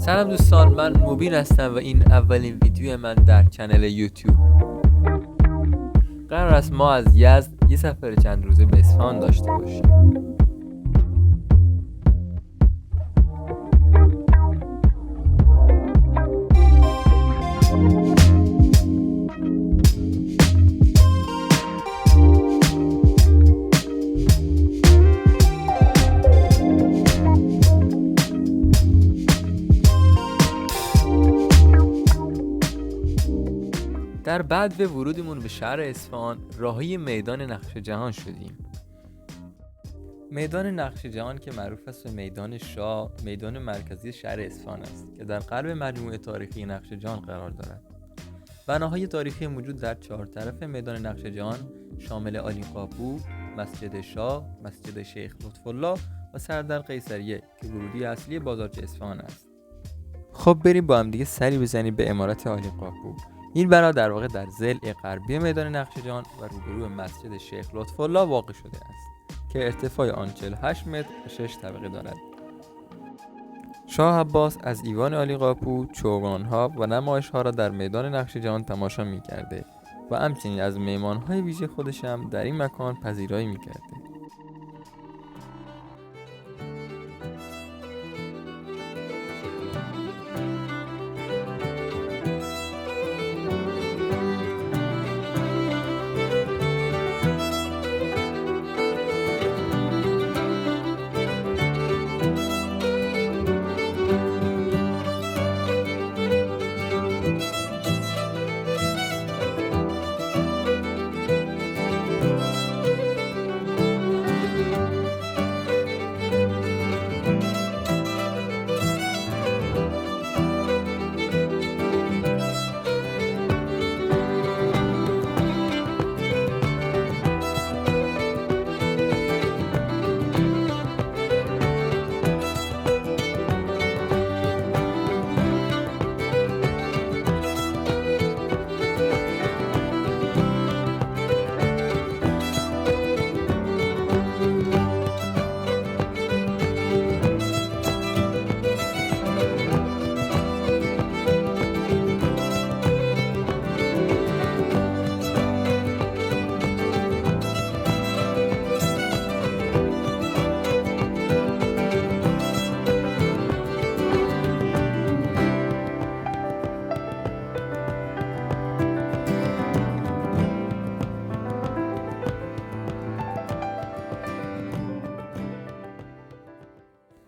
سلام دوستان، من مبین هستم و این اولین ویدیو من در کانال یوتیوب. قرار است ما از یزد یه سفر چند روزه به اصفهان داشته باشیم. در بعد به ورودمون به شهر اصفهان راهی میدان نقش جهان شدیم. میدان نقش جهان که معروف است به میدان شاه، میدان مرکزی شهر اصفهان است که در قلب مجموعه تاریخی نقش جهان قرار دارد. بناهای تاریخی موجود در 4 طرف میدان نقش جهان شامل عالی‌قاپو، مسجد شاه، مسجد شیخ لطف‌الله و سردر قیصریه که ورودی اصلی بازارچه اصفهان است. خب بریم با هم دیگه سری بزنیم به عمارت عالی‌قاپو. این بنا در واقع در ضلع غربی میدان نقش جهان و روبرو مسجد شیخ لطف‌الله واقع شده است که ارتفاع آن 48 متر و 6 طبقه دارد. شاه عباس از ایوان عالی‌قاپو چوگان‌ها و نمایش‌ها را در میدان نقش جهان تماشا می‌کرده و همچنین از مهمان‌های ویژه خودش هم در این مکان پذیرایی می‌کرده.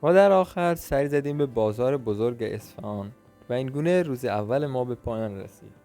و در آخر سری زدیم به بازار بزرگ اصفهان و این گونه روز اول ما به پایان رسید.